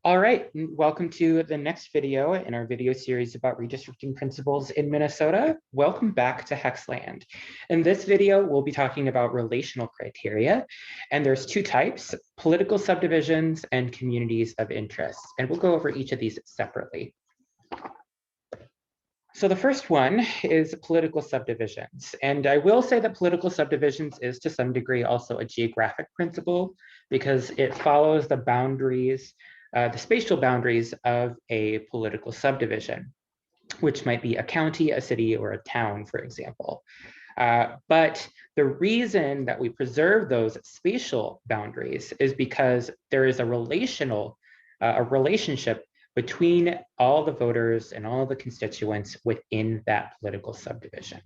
All right, welcome to the next video in our video series about redistricting principles in Minnesota. Welcome back to Hexland. In this video, we'll be talking about relational criteria, and there's two types, political subdivisions and communities of interest. And we'll go over each of these separately. So the first one is political subdivisions. And I will say that political subdivisions is to some degree also a geographic principle because it follows the boundaries, the spatial boundaries of a political subdivision, which might be a county, a city, or a town, for example. But the reason that we preserve those spatial boundaries is because there is a relationship between all the voters and all the constituents within that political subdivision.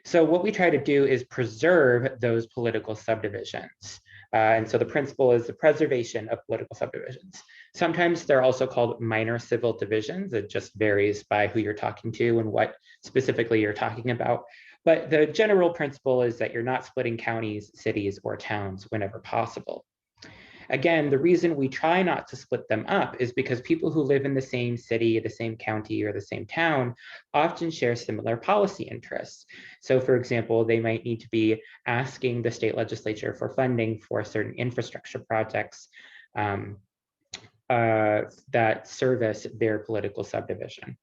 So what we try to do is preserve those political subdivisions. And so the principle is the preservation of political subdivisions. Sometimes they're also called minor civil divisions. It just varies by who you're talking to and what specifically you're talking about. But the general principle is that you're not splitting counties, cities, or towns whenever possible. Again, the reason we try not to split them up is because people who live in the same city, the same county, or the same town often share similar policy interests. So for example, they might need to be asking the state legislature for funding for certain infrastructure projects that service their political subdivision.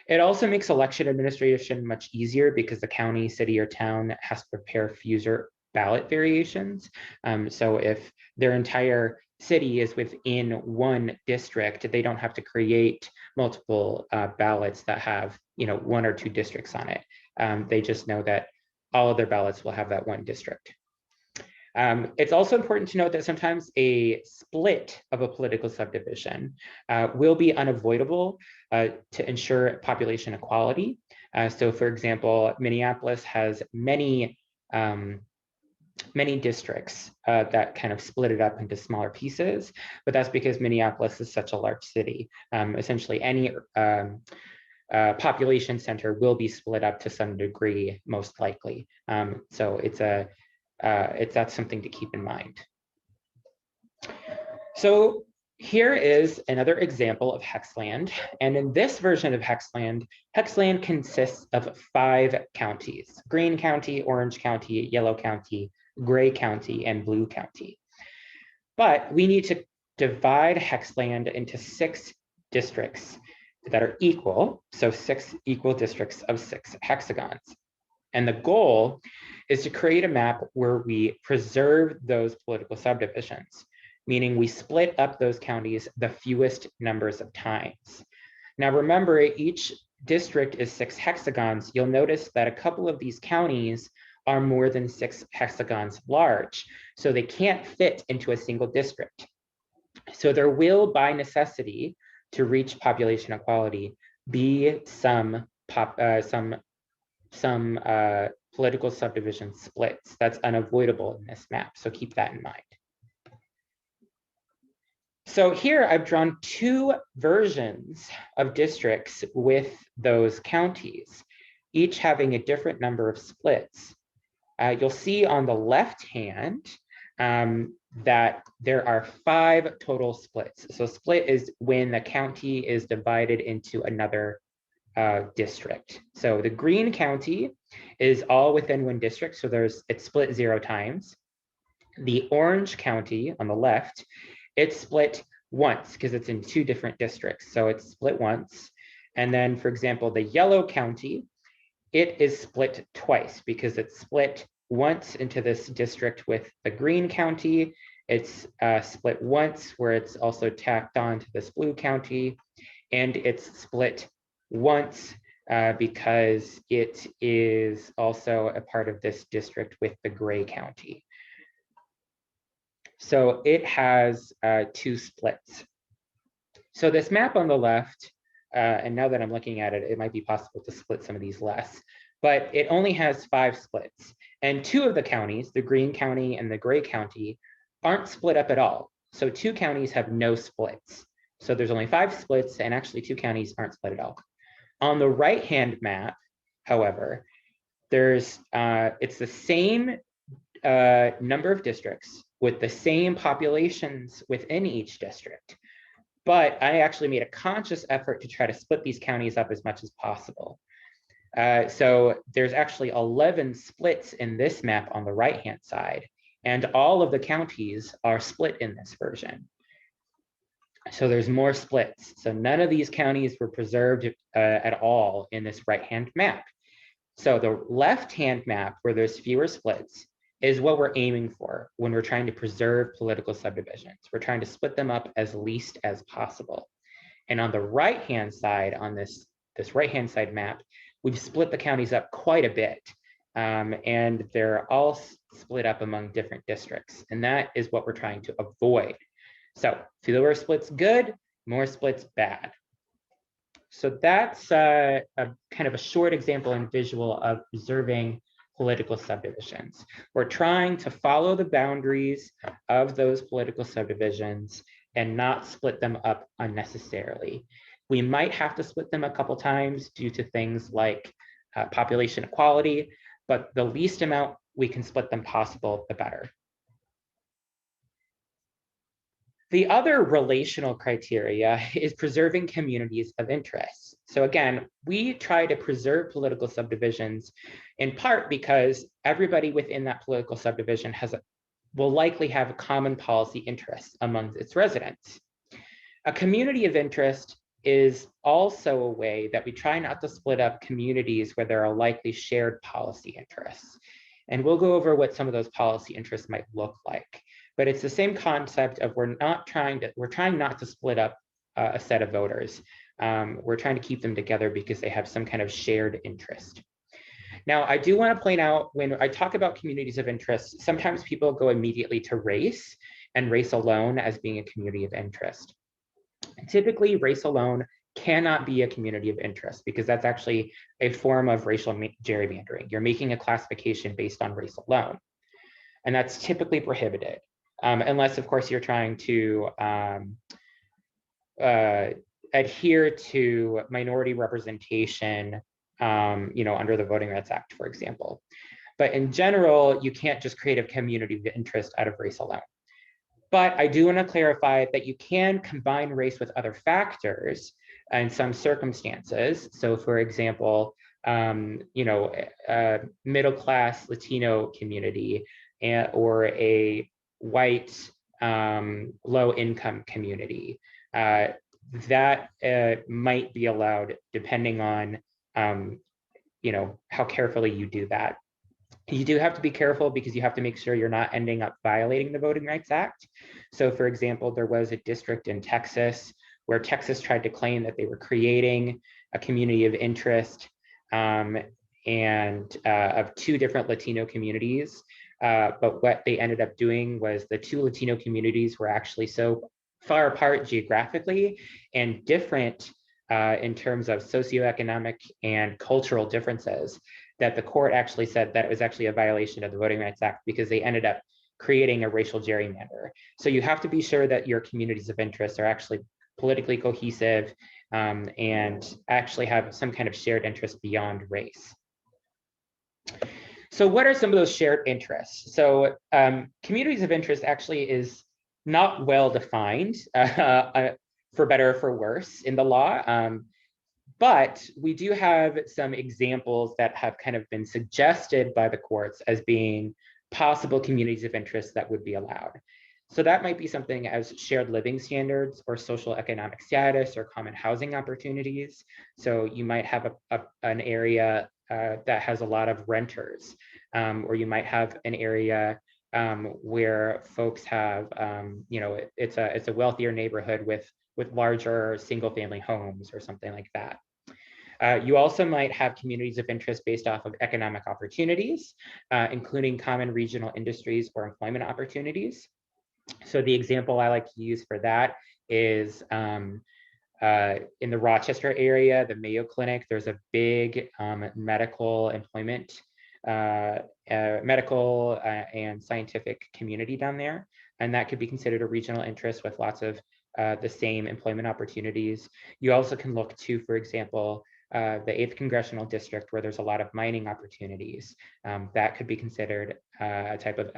It also makes election administration much easier because the county, city, or town has to prepare fewer ballot variations. So if their entire city is within one district, they don't have to create multiple ballots that have, one or two districts on it. They just know that all of their ballots will have that one district. It's also important to note that sometimes a split of a political subdivision will be unavoidable to ensure population equality. So for example, Minneapolis has many districts that kind of split it up into smaller pieces, but that's because Minneapolis is such a large city. Essentially any population center will be split up to some degree, most likely. So that's something to keep in mind. So here is another example of Hexland. And in this version of Hexland, Hexland consists of 5 counties: Green County, Orange County, Yellow County, Gray County, and Blue County. But we need to divide Hexland into 6 districts that are equal. So 6 equal districts of 6 hexagons. And the goal is to create a map where we preserve those political subdivisions, meaning we split up those counties the fewest numbers of times. Now remember, each district is 6 hexagons. You'll notice that a couple of these counties are more than 6 hexagons large, so they can't fit into a single district. So there will, by necessity, to reach population equality, be some political subdivision splits. That's unavoidable in this map, so keep that in mind. So here I've drawn 2 versions of districts with those counties, each having a different number of splits. You'll see on the left hand that there are 5 total splits. So split is when the county is divided into another district. So the Green County is all within one district, so it's split 0 times. The Orange County on the left, it's split once because it's in 2 different districts, so it's split once. And then, for example, the Yellow County, it is split twice because it's split once into this district with the Green County. It's split once where it's also tacked on to this Blue County, and it's split once because it is also a part of this district with the Gray County. So it has 2 splits. So this map on the left, and now that I'm looking at it, it might be possible to split some of these less, but it only has 5 splits. And 2 of the counties, the Green County and the Gray County, aren't split up at all. So 2 counties have no splits. So there's only 5 splits, and actually 2 counties aren't split at all. On the right-hand map, however, it's the same number of districts with the same populations within each district, but I actually made a conscious effort to try to split these counties up as much as possible. So there's actually 11 splits in this map on the right-hand side, and all of the counties are split in this version. So there's more splits. So none of these counties were preserved at all in this right-hand map. So the left-hand map, where there's fewer splits, is what we're aiming for when we're trying to preserve political subdivisions. We're trying to split them up as least as possible. And on the right-hand side, on this right-hand side map, we've split the counties up quite a bit. And they're all split up among different districts. And that is what we're trying to avoid. So fewer splits good, more splits bad. So that's a kind of a short example and visual of preserving political subdivisions. We're trying to follow the boundaries of those political subdivisions and not split them up unnecessarily. We might have to split them a couple times due to things like population equality, but the least amount we can split them possible, the better. The other relational criteria is preserving communities of interest. So again, we try to preserve political subdivisions in part because everybody within that political subdivision will likely have a common policy interest among its residents. A community of interest is also a way that we try not to split up communities where there are likely shared policy interests. And we'll go over what some of those policy interests might look like. But it's the same concept of we're trying not to split up a set of voters. We're trying to keep them together because they have some kind of shared interest. Now, I do want to point out, when I talk about communities of interest, sometimes people go immediately to race and race alone as being a community of interest. Typically, race alone cannot be a community of interest because that's actually a form of racial gerrymandering. You're making a classification based on race alone, and that's typically prohibited. Unless, of course, you're trying to adhere to minority representation, under the Voting Rights Act, for example. But in general, you can't just create a community of interest out of race alone. But I do want to clarify that you can combine race with other factors in some circumstances. So, for example, a middle-class Latino community or a white low-income community that might be allowed, depending on how carefully you do that. You do have to be careful because you have to make sure you're not ending up violating the Voting Rights Act. So, for example, there was a district in Texas where Texas tried to claim that they were creating a community of interest and of two different Latino communities. But what they ended up doing was the two Latino communities were actually so far apart geographically and different in terms of socioeconomic and cultural differences that the court actually said that it was actually a violation of the Voting Rights Act because they ended up creating a racial gerrymander. So you have to be sure that your communities of interest are actually politically cohesive and actually have some kind of shared interest beyond race. So what are some of those shared interests? So communities of interest actually is not well defined, for better or for worse, in the law. But we do have some examples that have kind of been suggested by the courts as being possible communities of interest that would be allowed. So that might be something as shared living standards or social economic status or common housing opportunities. So you might have an area that has a lot of renters, or you might have an area where folks have, it's a wealthier neighborhood with larger single family homes or something like that. You also might have communities of interest based off of economic opportunities, including common regional industries or employment opportunities. So the example I like to use for that is in the Rochester area, the Mayo Clinic, there's a big medical employment, medical and scientific community down there. And that could be considered a regional interest with lots of the same employment opportunities. You also can look to, for example, the 8th Congressional District, where there's a lot of mining opportunities. That could be considered a type of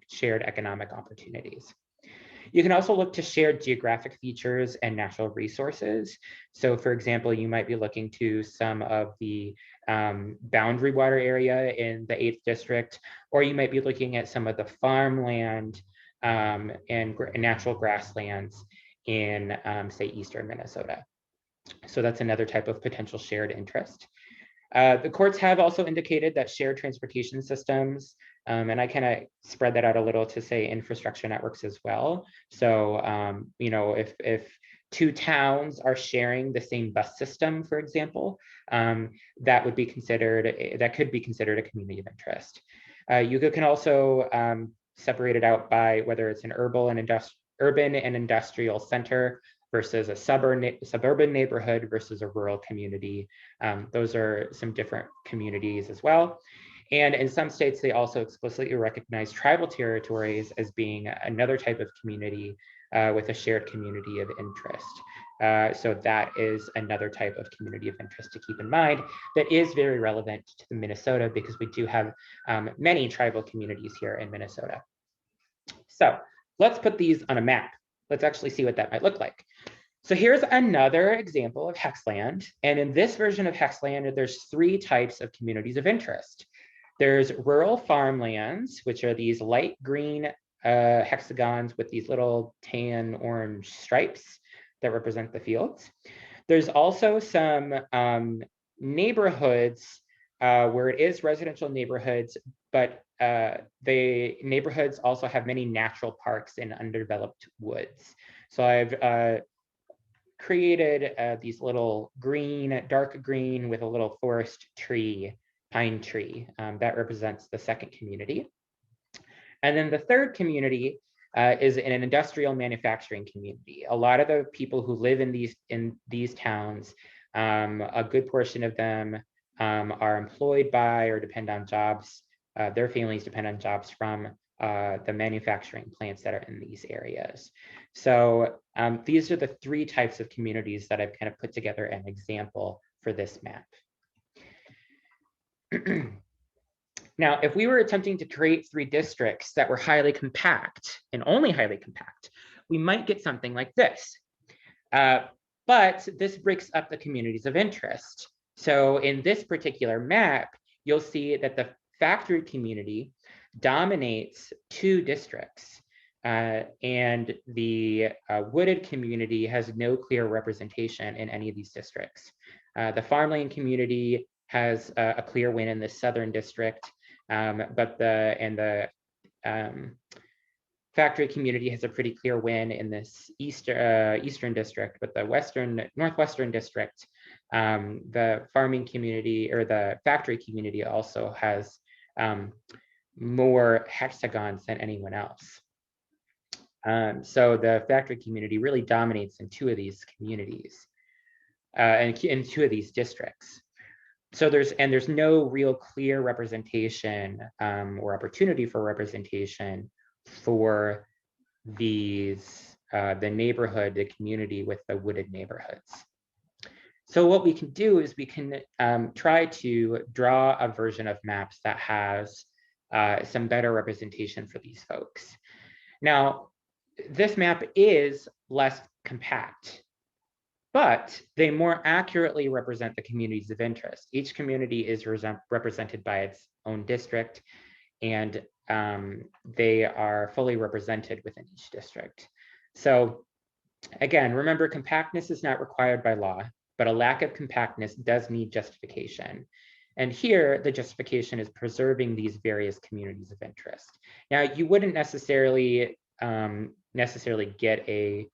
shared economic opportunities. You can also look to shared geographic features and natural resources. So for example, you might be looking to some of the boundary water area in the 8th district, or you might be looking at some of the farmland and natural grasslands in, say, eastern Minnesota. So that's another type of potential shared interest. The courts have also indicated that shared transportation systems, and I kind of spread that out a little to say infrastructure networks as well. So, you know, if two towns are sharing the same bus system, for example, that could be considered a community of interest. You can also separate it out by whether it's an urban and industrial center versus a suburban neighborhood versus a rural community. Those are some different communities as well. And in some states, they also explicitly recognize tribal territories as being another type of community with a shared community of interest. So that is another type of community of interest to keep in mind that is very relevant to Minnesota, because we do have many tribal communities here in Minnesota. So let's put these on a map. Let's actually see what that might look like. So here's another example of Hexland. And in this version of Hexland, there's 3 types of communities of interest. There's rural farmlands, which are these light green hexagons with these little tan orange stripes that represent the fields. There's also some neighborhoods where it is residential neighborhoods, but the neighborhoods also have many natural parks and undeveloped woods. So I've created these little green, dark green with a little forest tree, pine tree, that represents the second community. And then the third community is in an industrial manufacturing community. A lot of the people who live in these towns, a good portion of them are employed by or depend on jobs. Their families depend on jobs from the manufacturing plants that are in these areas. So these are the 3 types of communities that I've kind of put together an example for this map. Now, if we were attempting to create 3 districts that were highly compact and only highly compact, we might get something like this. But this breaks up the communities of interest. So in this particular map, you'll see that the factory community dominates 2 districts, and the wooded community has no clear representation in any of these districts. The farmland community has a clear win in the southern district, but the factory community has a pretty clear win in this eastern district, but the northwestern district, the farming community or the factory community also has more hexagons than anyone else. So the factory community really dominates in 2 of these communities, and in 2 of these districts. So there's no real clear representation or opportunity for representation for these the neighborhood, the community with the wooded neighborhoods. So what we can do is we can try to draw a version of maps that has some better representation for these folks. Now, this map is less compact, but they more accurately represent the communities of interest. Each community is represented by its own district, and they are fully represented within each district. So again, remember, compactness is not required by law, but a lack of compactness does need justification. And here, the justification is preserving these various communities of interest. Now, you wouldn't necessarily get a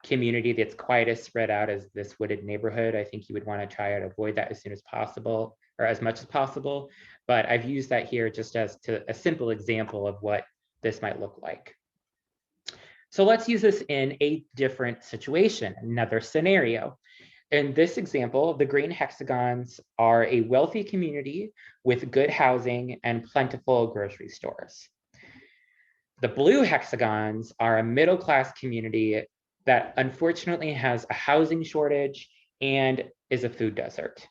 community that's quite as spread out as this wooded neighborhood. I think you would want to try to avoid that as soon as possible, or as much as possible. But I've used that here just as a simple example of what this might look like. So let's use this in a different situation, another scenario. In this example, the green hexagons are a wealthy community with good housing and plentiful grocery stores. The blue hexagons are a middle-class community that unfortunately has a housing shortage and is a food desert.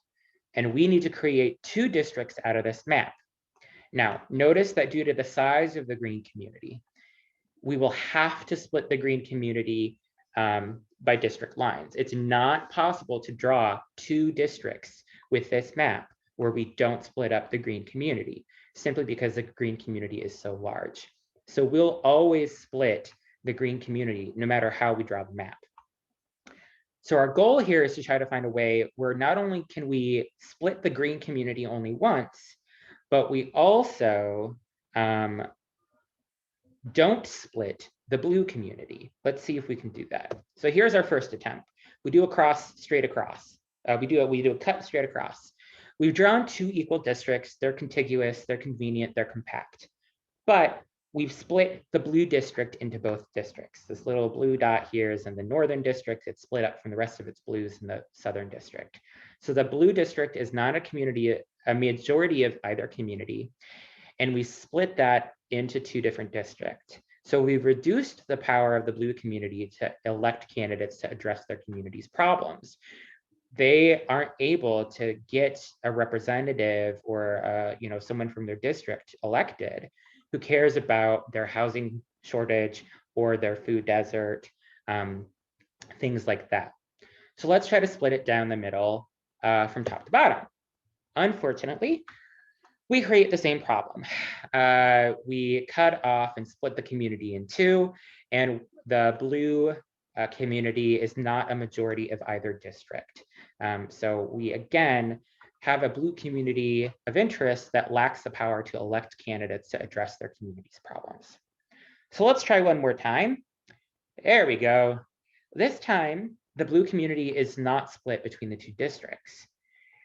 And we need to create 2 districts out of this map. Now, notice that due to the size of the green community, we will have to split the green community by district lines. It's not possible to draw 2 districts with this map where we don't split up the green community, simply because the green community is so large. So we'll always split the green community no matter how we draw the map. So our goal here is to try to find a way where not only can we split the green community only once, but we also don't split the blue community. Let's see if we can do that. So here's our first attempt. We do a cross straight across. We do a cut straight across. We've drawn 2 equal districts. They're contiguous, they're convenient, they're compact. But we've split the blue district into both districts. This little blue dot here is in the northern district. It's split up from the rest of its blues in the southern district. So the blue district is not a community, a majority of either community. And we split that into 2 different districts. So we've reduced the power of the blue community to elect candidates to address their community's problems. They aren't able to get a representative or someone from their district elected who cares about their housing shortage or their food desert, things like that. So let's try to split it down the middle from top to bottom. Unfortunately, we create the same problem. We cut off and split the community in 2, and the blue community is not a majority of either district. So we again have a blue community of interest that lacks the power to elect candidates to address their community's problems. So let's try one more time. There we go. This time, the blue community is not split between the 2 districts.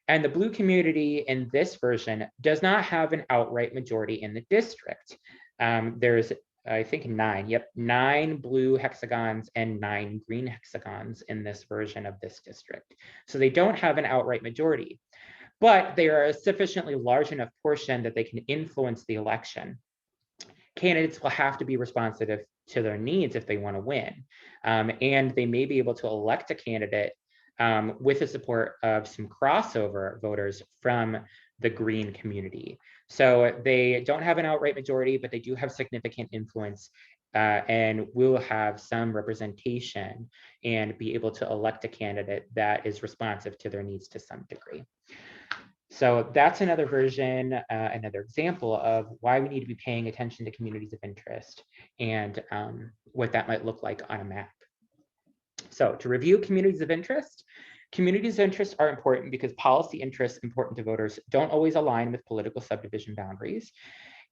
And the blue community in this version does not have an outright majority in the district. There's, I think, 9 blue hexagons and 9 green hexagons in this version of this district. So they don't have an outright majority, but they are a sufficiently large enough portion that they can influence the election. Candidates will have to be responsive to their needs if they want to win. And they may be able to elect a candidate with the support of some crossover voters from the green community. So they don't have an outright majority, but they do have significant influence and will have some representation and be able to elect a candidate that is responsive to their needs to some degree. So that's another version, another example of why we need to be paying attention to communities of interest and what that might look like on a map. So to review communities of interest are important because policy interests important to voters don't always align with political subdivision boundaries,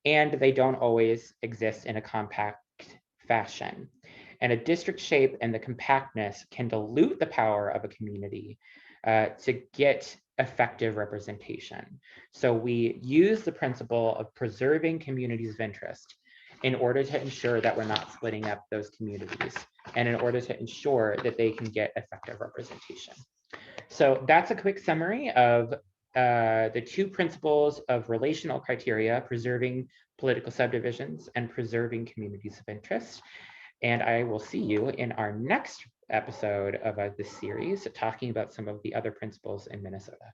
and they don't always exist in a compact fashion. And a district shape and the compactness can dilute the power of a community to get effective representation. So we use the principle of preserving communities of interest in order to ensure that we're not splitting up those communities and in order to ensure that they can get effective representation. So that's a quick summary of the 2 principles of relational criteria, preserving political subdivisions and preserving communities of interest. And I will see you in our next episode of this series, talking about some of the other principles in Minnesota.